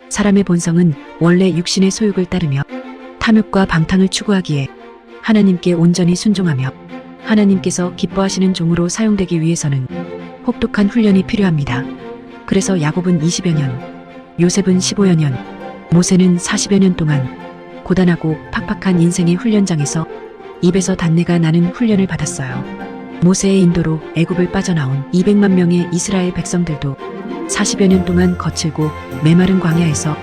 사람의 본성은 원래 육신의 소욕을 따르며 탐욕과 방탕을 추구하기에 하나님께 온전히 순종하며 하나님께서 기뻐하시는 종으로 사용되기 위해서는 혹독한 훈련이 필요합니다. 그래서 야곱은 20여 년, 요셉은 15여 년, 모세는 40여 년 동안 고단하고 팍팍한 인생의 훈련장에서 입에서 단내가 나는 훈련을 받았어요. 모세의 인도로 애굽을 빠져나온 200만 명의 이스라엘 백성들도 40여 년 동안 거칠고 메마른 광야에서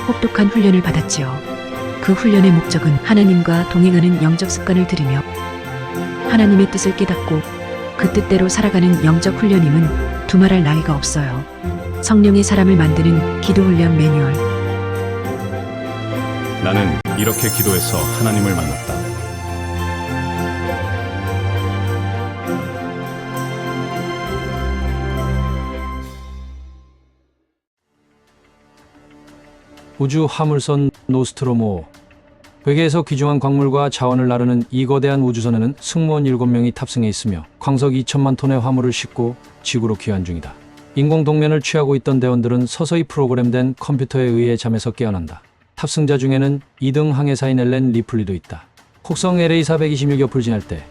혹독한 훈련을 받았지요. 그 훈련의 목적은 하나님과 동행하는 영적 습관을 들이며 하나님의 뜻을 깨닫고 그 뜻대로 살아가는 영적 훈련임은 두말할 나위가 없어요. 성령의 사람을 만드는 기도 훈련 매뉴얼. 나는 이렇게 기도해서 하나님을 만났다. 우주 화물선 노스트로모. 외계에서 귀중한 광물과 자원을 나르는 이 거대한 우주선에는 승무원 7명이 탑승해 있으며 광석 2천만 톤의 화물을 싣고 지구로 귀환 중이다. 인공 동면을 취하고 있던 대원들은 서서히 프로그램된 컴퓨터에 의해 잠에서 깨어난다. 탑승자 중에는 2등 항해사인 엘렌 리플리도 있다. 혹성 LA 426옆을 지날 때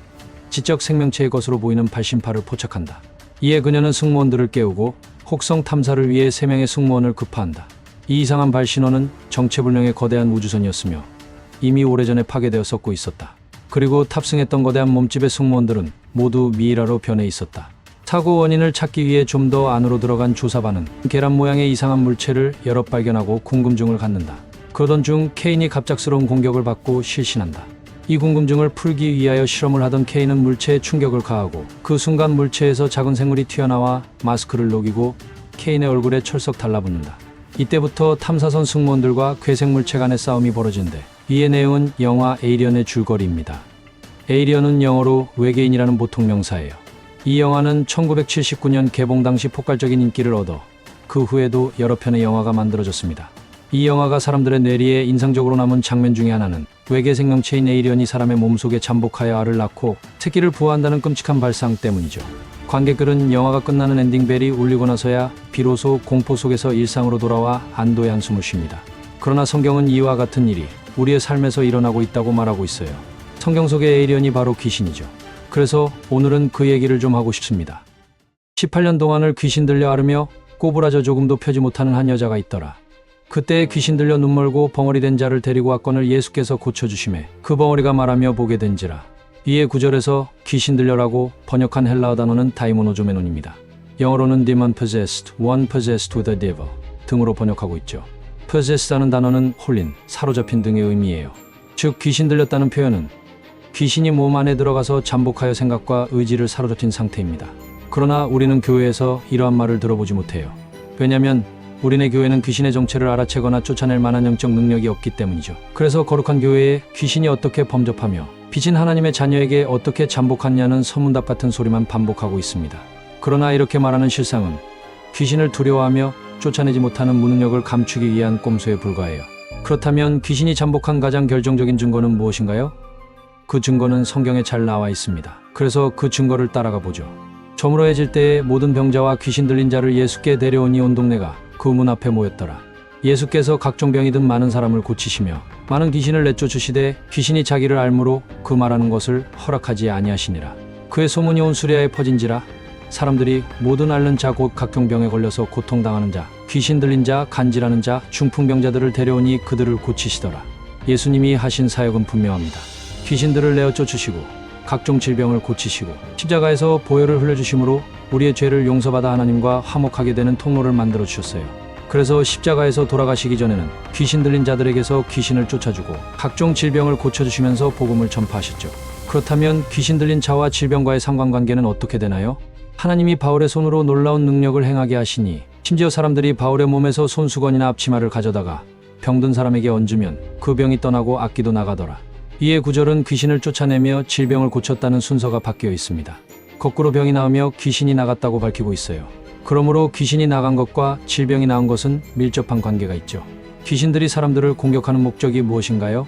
지적 생명체의 것으로 보이는 발신파를 포착한다. 이에 그녀는 승무원들을 깨우고 혹성 탐사를 위해 3명의 승무원을 급파한다. 이 이상한 발신호는 정체불명의 거대한 우주선이었으며 이미 오래전에 파괴되어 썩고 있었다. 그리고 탑승했던 거대한 몸집의 승무원들은 모두 미이라로 변해 있었다. 사고 원인을 찾기 위해 좀 더 안으로 들어간 조사반은 계란 모양의 이상한 물체를 여러 발견하고 궁금증을 갖는다. 그러던 중 케인이 갑작스러운 공격을 받고 실신한다. 이 궁금증을 풀기 위하여 실험을 하던 케인은 물체에 충격을 가하고 그 순간 물체에서 작은 생물이 튀어나와 마스크를 녹이고 케인의 얼굴에 철썩 달라붙는다. 이때부터 탐사선 승무원들과 괴생물체 간의 싸움이 벌어진대. 이의 내용은 영화 에이리언의 줄거리입니다. 에이리언은 영어로 외계인이라는 보통 명사예요. 이 영화는 1979년 개봉 당시 폭발적인 인기를 얻어 그 후에도 여러 편의 영화가 만들어졌습니다. 이 영화가 사람들의 뇌리에 인상적으로 남은 장면 중에 하나는 외계 생명체인 에이리언이 사람의 몸속에 잠복하여 알을 낳고 새끼를 부화한다는 끔찍한 발상 때문이죠. 관객들은 영화가 끝나는 엔딩벨이 울리고 나서야 비로소 공포 속에서 일상으로 돌아와 안도의 한숨을 쉽니다. 그러나 성경은 이와 같은 일이 우리의 삶에서 일어나고 있다고 말하고 있어요. 성경 속의 에이리언이 바로 귀신이죠. 그래서 오늘은 그 얘기를 좀 하고 싶습니다. 18년 동안을 귀신 들려 앓으며 꼬부라져 조금도 펴지 못하는 한 여자가 있더라. 그때 귀신 들려 눈멀고 벙어리 된 자를 데리고 왔거늘 예수께서 고쳐주심에 그 벙어리가 말하며 보게 된지라. 이에 구절에서 귀신 들려라고 번역한 헬라어 단어는 다이모노조메논입니다. 영어로는 demon possessed, one possessed with a devil 등으로 번역하고 있죠. possess다는 단어는 홀린, 사로잡힌 등의 의미예요. 즉 귀신 들렸다는 표현은 귀신이 몸 안에 들어가서 잠복하여 생각과 의지를 사로잡힌 상태입니다. 그러나 우리는 교회에서 이러한 말을 들어보지 못해요. 왜냐하면 우리네 교회는 귀신의 정체를 알아채거나 쫓아낼 만한 영적 능력이 없기 때문이죠. 그래서 거룩한 교회에 귀신이 어떻게 범접하며 빛인 하나님의 자녀에게 어떻게 잠복하냐는 서문답 같은 소리만 반복하고 있습니다. 그러나 이렇게 말하는 실상은 귀신을 두려워하며 쫓아내지 못하는 무능력을 감추기 위한 꼼수에 불과해요. 그렇다면 귀신이 잠복한 가장 결정적인 증거는 무엇인가요? 그 증거는 성경에 잘 나와 있습니다. 그래서 그 증거를 따라가 보죠. 저물어해질 때에 모든 병자와 귀신 들린 자를 예수께 데려오니 온 동네가 그 문 앞에 모였더라. 예수께서 각종 병이 든 많은 사람을 고치시며 많은 귀신을 내쫓으시되 귀신이 자기를 알므로 그 말하는 것을 허락하지 아니하시니라. 그의 소문이 온 수리아에 퍼진지라. 사람들이 모든 앓는 자 곧 각종 병에 걸려서 고통당하는 자, 귀신 들린 자, 간질하는 자, 중풍병자들을 데려오니 그들을 고치시더라. 예수님이 하신 사역은 분명합니다. 귀신들을 내어 쫓으시고 각종 질병을 고치시고 십자가에서 보혈을 흘려주심으로 우리의 죄를 용서받아 하나님과 화목하게 되는 통로를 만들어 주셨어요. 그래서 십자가에서 돌아가시기 전에는 귀신 들린 자들에게서 귀신을 쫓아주고 각종 질병을 고쳐주시면서 복음을 전파하셨죠. 그렇다면 귀신 들린 자와 질병과의 상관관계는 어떻게 되나요? 하나님이 바울의 손으로 놀라운 능력을 행하게 하시니 심지어 사람들이 바울의 몸에서 손수건이나 앞치마를 가져다가 병든 사람에게 얹으면 그 병이 떠나고 악기도 나가더라. 이에 구절은 귀신을 쫓아내며 질병을 고쳤다는 순서가 바뀌어 있습니다. 거꾸로 병이 나으며 귀신이 나갔다고 밝히고 있어요. 그러므로 귀신이 나간 것과 질병이 나은 것은 밀접한 관계가 있죠. 귀신들이 사람들을 공격하는 목적이 무엇인가요?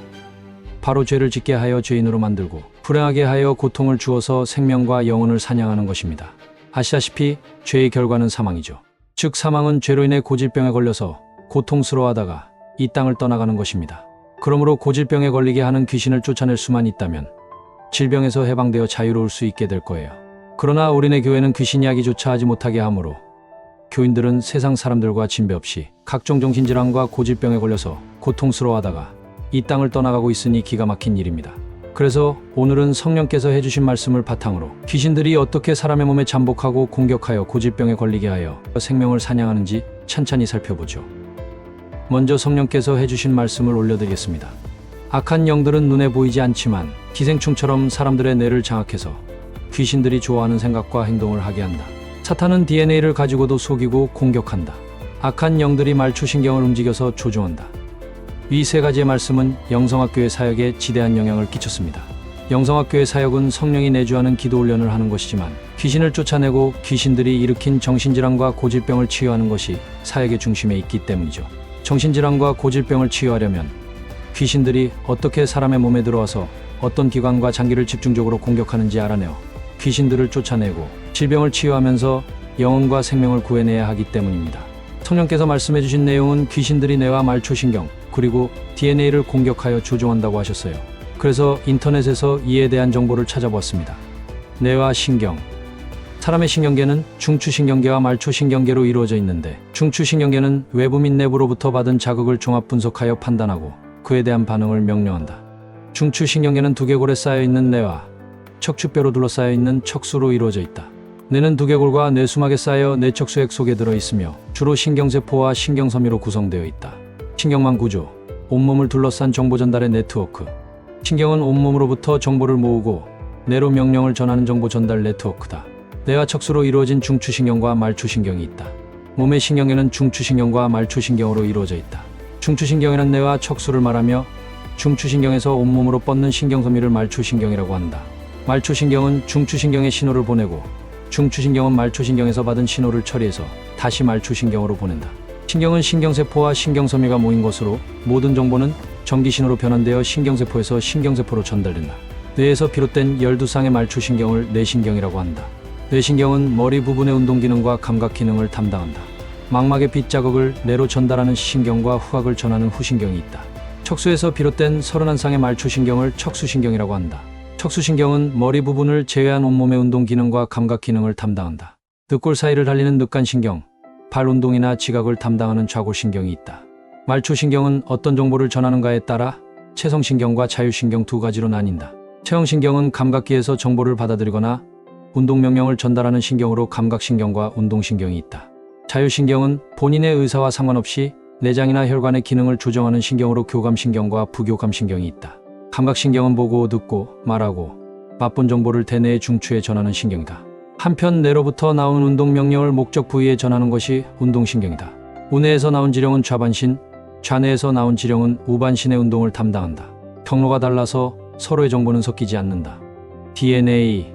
바로 죄를 짓게 하여 죄인으로 만들고 불행하게 하여 고통을 주어서 생명과 영혼을 사냥하는 것입니다. 아시다시피 죄의 결과는 사망이죠. 즉 사망은 죄로 인해 고질병에 걸려서 고통스러워하다가 이 땅을 떠나가는 것입니다. 그러므로 고질병에 걸리게 하는 귀신을 쫓아낼 수만 있다면 질병에서 해방되어 자유로울 수 있게 될 거예요. 그러나 우리네 교회는 귀신 이야기조차 하지 못하게 하므로 교인들은 세상 사람들과 진배 없이 각종 정신질환과 고질병에 걸려서 고통스러워하다가 이 땅을 떠나가고 있으니 기가 막힌 일입니다. 그래서 오늘은 성령께서 해주신 말씀을 바탕으로 귀신들이 어떻게 사람의 몸에 잠복하고 공격하여 고질병에 걸리게 하여 생명을 사냥하는지 찬찬히 살펴보죠. 먼저 성령께서 해주신 말씀을 올려드리겠습니다. 악한 영들은 눈에 보이지 않지만 기생충처럼 사람들의 뇌를 장악해서 귀신들이 좋아하는 생각과 행동을 하게 한다. 사탄은 DNA를 가지고도 속이고 공격한다. 악한 영들이 말초신경을 움직여서 조종한다. 이 세 가지의 말씀은 영성학교의 사역에 지대한 영향을 끼쳤습니다. 영성학교의 사역은 성령이 내주하는 기도 훈련을 하는 것이지만 귀신을 쫓아내고 귀신들이 일으킨 정신질환과 고질병을 치유하는 것이 사역의 중심에 있기 때문이죠. 정신질환과 고질병을 치유하려면 귀신들이 어떻게 사람의 몸에 들어와서 어떤 기관과 장기를 집중적으로 공격하는지 알아내어 귀신들을 쫓아내고 질병을 치유하면서 영혼과 생명을 구해내야 하기 때문입니다. 성령께서 말씀해 주신 내용은 귀신들이 뇌와 말초신경 그리고 DNA를 공격하여 조종한다고 하셨어요. 그래서 인터넷에서 이에 대한 정보를 찾아보았습니다. 뇌와 신경. 사람의 신경계는 중추신경계와 말초신경계로 이루어져 있는데 중추신경계는 외부 및 내부로부터 받은 자극을 종합 분석하여 판단하고 그에 대한 반응을 명령한다. 중추신경계는 두개골에 쌓여있는 뇌와 척추뼈로 둘러싸여 있는 척수로 이루어져 있다. 뇌는 두개골과 뇌수막에 쌓여 뇌척수액 속에 들어있으며 주로 신경세포와 신경섬유로 구성되어 있다. 신경망 구조, 온몸을 둘러싼 정보 전달의 네트워크. 신경은 온몸으로부터 정보를 모으고 뇌로 명령을 전하는 정보 전달 네트워크다. 뇌와 척수로 이루어진 중추신경과 말초신경이 있다. 몸의 신경에는 중추신경과 말초신경으로 이루어져 있다. 중추신경에는 뇌와 척수를 말하며 중추신경에서 온몸으로 뻗는 신경섬유를 말초신경이라고 한다. 말초신경은 중추신경에 신호를 보내고 중추신경은 말초신경에서 받은 신호를 처리해서 다시 말초신경으로 보낸다. 신경은 신경세포와 신경섬유가 모인 것으로 모든 정보는 전기신호로 변환되어 신경세포에서 신경세포로 전달된다. 뇌에서 비롯된 12쌍의 말초신경을 뇌신경이라고 한다. 뇌신경은 머리 부분의 운동기능과 감각기능을 담당한다. 망막의 빛 자극을 뇌로 전달하는 신경과 후각을 전하는 후신경이 있다. 척수에서 비롯된 31쌍의 말초신경을 척수신경이라고 한다. 척수신경은 머리 부분을 제외한 온몸의 운동기능과 감각기능을 담당한다. 늑골 사이를 달리는 늑간신경, 발 운동이나 지각을 담당하는 좌골신경이 있다. 말초신경은 어떤 정보를 전하는가에 따라 체성신경과 자율신경 두 가지로 나뉜다. 체형신경은 감각기에서 정보를 받아들이거나 운동명령을 전달하는 신경으로 감각신경과 운동신경이 있다. 자율신경은 본인의 의사와 상관없이 내장이나 혈관의 기능을 조정하는 신경으로 교감신경과 부교감신경이 있다. 감각신경은 보고, 듣고, 말하고, 맛본 정보를 대뇌의 중추에 전하는 신경이다. 한편 뇌로부터 나온 운동명령을 목적 부위에 전하는 것이 운동신경이다. 우뇌에서 나온 지령은 좌반신, 좌뇌에서 나온 지령은 우반신의 운동을 담당한다. 경로가 달라서 서로의 정보는 섞이지 않는다. DNA.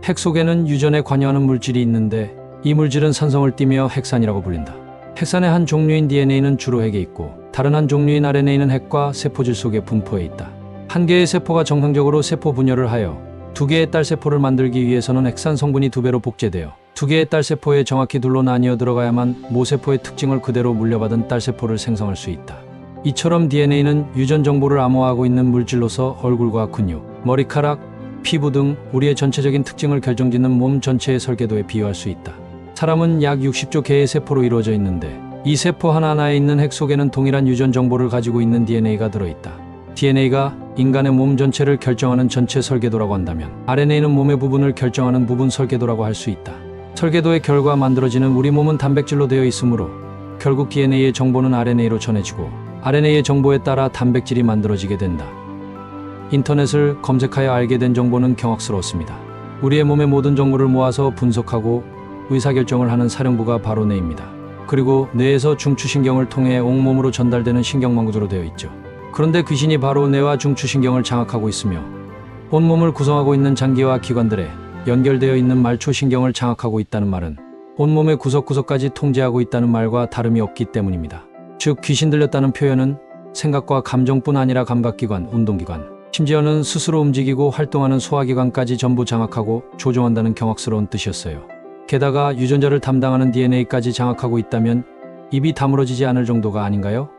핵 속에는 유전에 관여하는 물질이 있는데 이 물질은 산성을 띠며 핵산이라고 불린다. 핵산의 한 종류인 DNA는 주로 핵에 있고 다른 한 종류인 RNA는 핵과 세포질 속에 분포해 있다. 한 개의 세포가 정상적으로 세포 분열을 하여 두 개의 딸 세포를 만들기 위해서는 핵산 성분이 2배로 복제되어 두 개의 딸 세포에 정확히 둘로 나뉘어 들어가야만 모 세포의 특징을 그대로 물려받은 딸 세포를 생성할 수 있다. 이처럼 DNA는 유전 정보를 암호화하고 있는 물질로서 얼굴과 근육, 머리카락, 피부 등 우리의 전체적인 특징을 결정짓는 몸 전체의 설계도에 비유할 수 있다. 사람은 약 60조 개의 세포로 이루어져 있는데 이 세포 하나하나에 있는 핵 속에는 동일한 유전 정보를 가지고 있는 DNA가 들어있다. DNA가 인간의 몸 전체를 결정하는 전체 설계도라고 한다면 RNA는 몸의 부분을 결정하는 부분 설계도라고 할 수 있다. 설계도의 결과 만들어지는 우리 몸은 단백질로 되어 있으므로 결국 DNA의 정보는 RNA로 전해지고 RNA의 정보에 따라 단백질이 만들어지게 된다. 인터넷을 검색하여 알게 된 정보는 경악스러웠습니다. 우리의 몸의 모든 정보를 모아서 분석하고 의사결정을 하는 사령부가 바로 뇌입니다. 그리고 뇌에서 중추신경을 통해 온몸으로 전달되는 신경망 구조로 되어 있죠. 그런데 귀신이 바로 뇌와 중추신경을 장악하고 있으며 온몸을 구성하고 있는 장기와 기관들에 연결되어 있는 말초신경을 장악하고 있다는 말은 온몸의 구석구석까지 통제하고 있다는 말과 다름이 없기 때문입니다. 즉 귀신 들렸다는 표현은 생각과 감정뿐 아니라 감각기관, 운동기관, 심지어는 스스로 움직이고 활동하는 소화기관까지 전부 장악하고 조종한다는 경악스러운 뜻이었어요. 게다가 유전자를 담당하는 DNA까지 장악하고 있다면 입이 다물어지지 않을 정도가 아닌가요?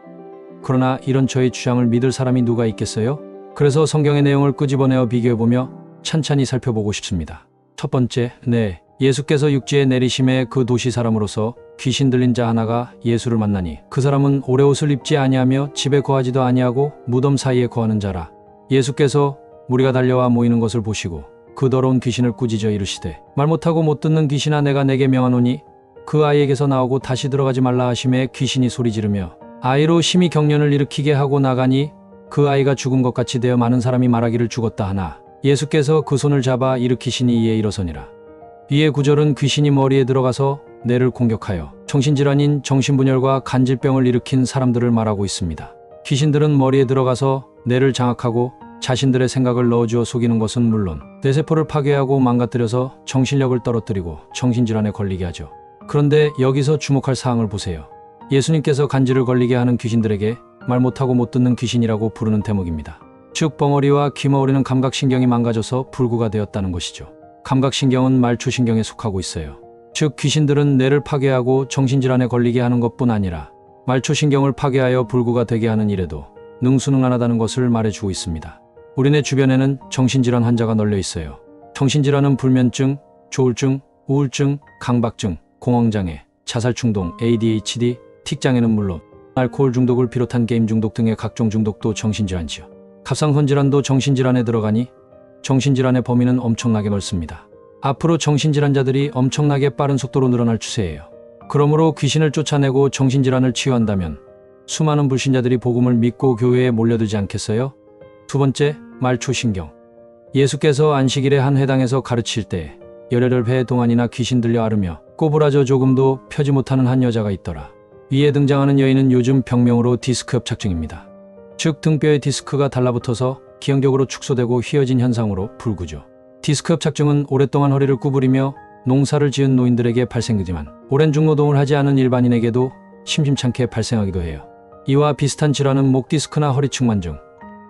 그러나 이런 저의 주장을 믿을 사람이 누가 있겠어요? 그래서 성경의 내용을 끄집어내어 비교해보며 찬찬히 살펴보고 싶습니다. 첫 번째, 예수께서 육지에 내리심에 그 도시 사람으로서 귀신 들린 자 하나가 예수를 만나니 그 사람은 오래 옷을 입지 아니하며 집에 거하지도 아니하고 무덤 사이에 거하는 자라. 예수께서 무리가 달려와 모이는 것을 보시고 그 더러운 귀신을 꾸짖어 이르시되 말 못하고 못 듣는 귀신아 내가 내게 명하노니 그 아이에게서 나오고 다시 들어가지 말라 하심에 귀신이 소리 지르며 아이로 심히 경련을 일으키게 하고 나가니 그 아이가 죽은 것 같이 되어 많은 사람이 말하기를 죽었다 하나 예수께서 그 손을 잡아 일으키시니 이에 일어서니라. 이에 9절은 귀신이 머리에 들어가서 뇌를 공격하여 정신질환인 정신분열과 간질병을 일으킨 사람들을 말하고 있습니다. 귀신들은 머리에 들어가서 뇌를 장악하고 자신들의 생각을 넣어주어 속이는 것은 물론 뇌세포를 파괴하고 망가뜨려서 정신력을 떨어뜨리고 정신질환에 걸리게 하죠. 그런데 여기서 주목할 사항을 보세요. 예수님께서 간질을 걸리게 하는 귀신들에게 말 못하고 못 듣는 귀신이라고 부르는 대목입니다. 즉 벙어리와 귀머거리는 감각신경이 망가져서 불구가 되었다는 것이죠. 감각신경은 말초신경에 속하고 있어요. 즉 귀신들은 뇌를 파괴하고 정신질환에 걸리게 하는 것뿐 아니라 말초신경을 파괴하여 불구가 되게 하는 일에도 능수능란하다는 것을 말해주고 있습니다. 우리네 주변에는 정신질환 환자가 널려 있어요. 정신질환은 불면증, 조울증, 우울증, 강박증, 공황장애, 자살충동, ADHD, 틱장애는 물론 알코올 중독을 비롯한 게임 중독 등의 각종 중독도 정신질환이죠. 갑상선질환도 정신질환에 들어가니 정신질환의 범위는 엄청나게 넓습니다. 앞으로 정신질환자들이 엄청나게 빠른 속도로 늘어날 추세예요. 그러므로 귀신을 쫓아내고 정신질환을 치유한다면 수많은 불신자들이 복음을 믿고 교회에 몰려들지 않겠어요? 두 번째, 말초신경. 예수께서 안식일에 한 회당에서 가르칠 때 열흘 회 동안이나 귀신 들려 앓으며 꼬부라져 조금도 펴지 못하는 한 여자가 있더라. 위에 등장하는 여인은 요즘 병명으로 디스크 협착증입니다. 즉 등뼈의 디스크가 달라붙어서 기형적으로 축소되고 휘어진 현상으로 불구죠. 디스크 협착증은 오랫동안 허리를 구부리며 농사를 지은 노인들에게 발생되지만 오랜 중노동을 하지 않은 일반인에게도 심심찮게 발생하기도 해요. 이와 비슷한 질환은 목 디스크나 허리축 만증,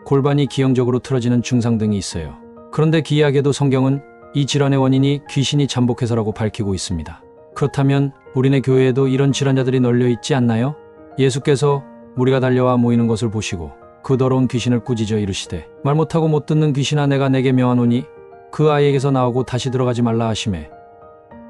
골반이 기형적으로 틀어지는 증상 등이 있어요. 그런데 기이하게도 성경은 이 질환의 원인이 귀신이 잠복해서라고 밝히고 있습니다. 그렇다면 우리네 교회에도 이런 질환자들이 널려 있지 않나요? 예수께서 무리가 달려와 모이는 것을 보시고 그 더러운 귀신을 꾸짖어 이르시되 말 못하고 못 듣는 귀신아 내가 내게 명하노니 그 아이에게서 나오고 다시 들어가지 말라 하시매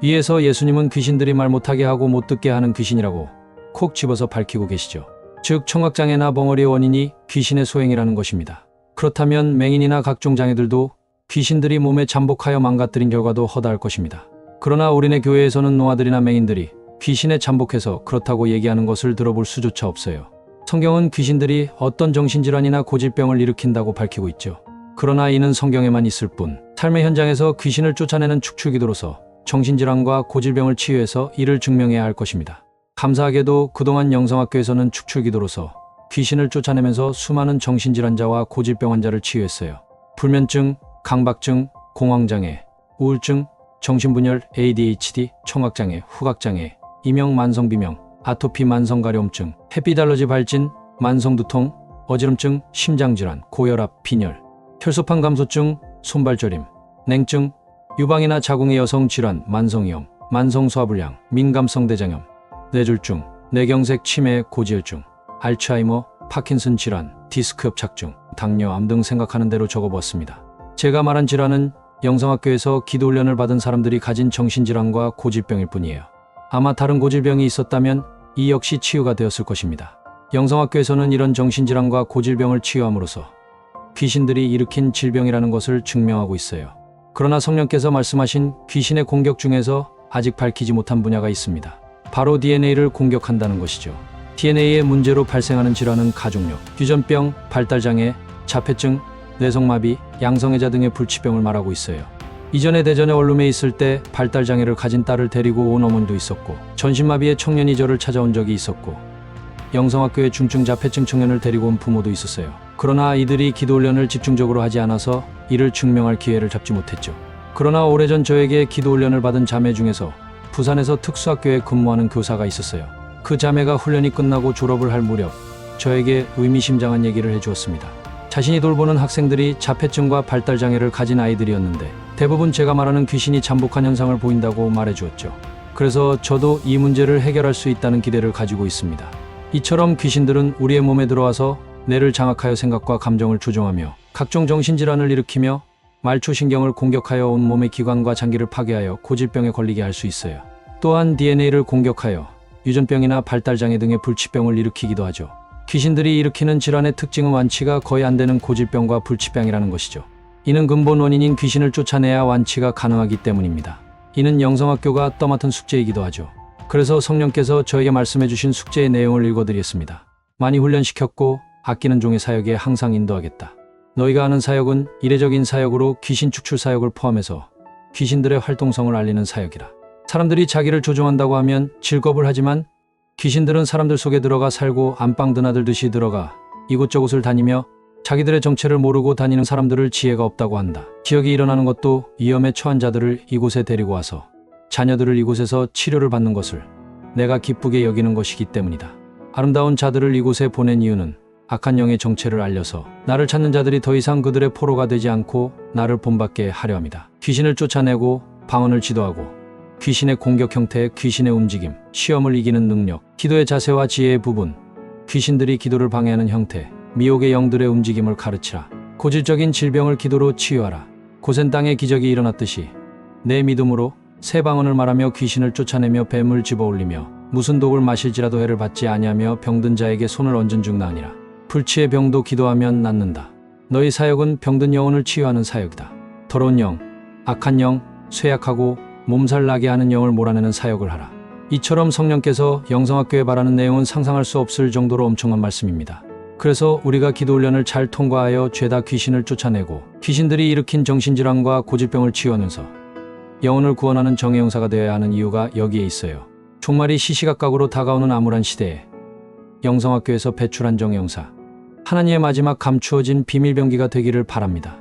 위에서 예수님은 귀신들이 말 못하게 하고 못 듣게 하는 귀신이라고 콕 집어서 밝히고 계시죠. 즉 청각장애나 벙어리의 원인이 귀신의 소행이라는 것입니다. 그렇다면 맹인이나 각종 장애들도 귀신들이 몸에 잠복하여 망가뜨린 결과도 허다할 것입니다. 그러나 우리네 교회에서는 노아들이나 맹인들이 귀신에 잠복해서 그렇다고 얘기하는 것을 들어볼 수조차 없어요. 성경은 귀신들이 어떤 정신질환이나 고질병을 일으킨다고 밝히고 있죠. 그러나 이는 성경에만 있을 뿐 삶의 현장에서 귀신을 쫓아내는 축출기도로서 정신질환과 고질병을 치유해서 이를 증명해야 할 것입니다. 감사하게도 그동안 영성학교에서는 축출기도로서 귀신을 쫓아내면서 수많은 정신질환자와 고질병 환자를 치유했어요. 불면증, 강박증, 공황장애, 우울증, 정신분열, ADHD, 청각장애, 후각장애, 이명 만성비명, 아토피 만성가려움증, 햇빛 알러지 발진, 만성두통, 어지럼증, 심장질환, 고혈압, 빈혈, 혈소판 감소증, 손발저림, 냉증, 유방이나 자궁의 여성질환, 만성이염, 만성소화불량, 민감성 대장염, 뇌졸중, 뇌경색 치매, 고지혈증, 알츠하이머, 파킨슨 질환, 디스크 협착증, 당뇨, 암 등 생각하는 대로 적어보았습니다. 제가 말한 질환은 영성학교에서 기도훈련을 받은 사람들이 가진 정신질환과 고질병일 뿐이에요. 아마 다른 고질병이 있었다면 이 역시 치유가 되었을 것입니다. 영성학교에서는 이런 정신질환과 고질병을 치유함으로써 귀신들이 일으킨 질병이라는 것을 증명하고 있어요. 그러나 성령께서 말씀하신 귀신의 공격 중에서 아직 밝히지 못한 분야가 있습니다. 바로 DNA를 공격한다는 것이죠. DNA의 문제로 발생하는 질환은 가족력, 유전병, 발달장애, 자폐증, 뇌성마비, 양성애자 등의 불치병을 말하고 있어요. 이전에 대전에 원룸에 있을 때 발달장애를 가진 딸을 데리고 온 어머니도 있었고 전신마비의 청년이 저를 찾아온 적이 있었고 영성학교에 중증 자폐증 청년을 데리고 온 부모도 있었어요. 그러나 이들이 기도훈련을 집중적으로 하지 않아서 이를 증명할 기회를 잡지 못했죠. 그러나 오래전 저에게 기도훈련을 받은 자매 중에서 부산에서 특수학교에 근무하는 교사가 있었어요. 그 자매가 훈련이 끝나고 졸업을 할 무렵 저에게 의미심장한 얘기를 해주었습니다. 자신이 돌보는 학생들이 자폐증과 발달장애를 가진 아이들이었는데 대부분 제가 말하는 귀신이 잠복한 현상을 보인다고 말해주었죠. 그래서 저도 이 문제를 해결할 수 있다는 기대를 가지고 있습니다. 이처럼 귀신들은 우리의 몸에 들어와서 뇌를 장악하여 생각과 감정을 조종하며 각종 정신질환을 일으키며 말초신경을 공격하여 온몸의 기관과 장기를 파괴하여 고질병에 걸리게 할 수 있어요. 또한 DNA를 공격하여 유전병이나 발달장애 등의 불치병을 일으키기도 하죠. 귀신들이 일으키는 질환의 특징은 완치가 거의 안 되는 고질병과 불치병이라는 것이죠. 이는 근본 원인인 귀신을 쫓아내야 완치가 가능하기 때문입니다. 이는 영성학교가 떠맡은 숙제이기도 하죠. 그래서 성령께서 저에게 말씀해 주신 숙제의 내용을 읽어드리겠습니다. 많이 훈련시켰고 아끼는 종의 사역에 항상 인도하겠다. 너희가 하는 사역은 이례적인 사역으로 귀신 축출 사역을 포함해서 귀신들의 활동성을 알리는 사역이라. 사람들이 자기를 조종한다고 하면 질겁을 하지만 귀신들은 사람들 속에 들어가 살고 안방 드나들듯이 들어가 이곳저곳을 다니며 자기들의 정체를 모르고 다니는 사람들을 지혜가 없다고 한다. 기억이 일어나는 것도 위험에 처한 자들을 이곳에 데리고 와서 자녀들을 이곳에서 치료를 받는 것을 내가 기쁘게 여기는 것이기 때문이다. 아름다운 자들을 이곳에 보낸 이유는 악한 영의 정체를 알려서 나를 찾는 자들이 더 이상 그들의 포로가 되지 않고 나를 본받게 하려 합니다. 귀신을 쫓아내고 방언을 지도하고 귀신의 공격 형태의 귀신의 움직임, 시험을 이기는 능력, 기도의 자세와 지혜의 부분, 귀신들이 기도를 방해하는 형태, 미혹의 영들의 움직임을 가르치라. 고질적인 질병을 기도로 치유하라. 고센 땅에 기적이 일어났듯이 내 믿음으로 새 방언을 말하며 귀신을 쫓아내며 뱀을 집어올리며 무슨 독을 마실지라도 해를 받지 아니하며 병든 자에게 손을 얹은 중 나으니라. 불치의 병도 기도하면 낫는다. 너희 사역은 병든 영혼을 치유하는 사역이다. 더러운 영, 악한 영, 쇠약하고 몸살 나게 하는 영을 몰아내는 사역을 하라. 이처럼 성령께서 영성학교에 바라는 내용은 상상할 수 없을 정도로 엄청난 말씀입니다. 그래서 우리가 기도 훈련을 잘 통과하여 죄다 귀신을 쫓아내고 귀신들이 일으킨 정신질환과 고질병을 치유하면서 영혼을 구원하는 정의 용사가 되어야 하는 이유가 여기에 있어요. 종말이 시시각각으로 다가오는 암울한 시대에 영성학교에서 배출한 정의 용사, 하나님의 마지막 감추어진 비밀병기가 되기를 바랍니다.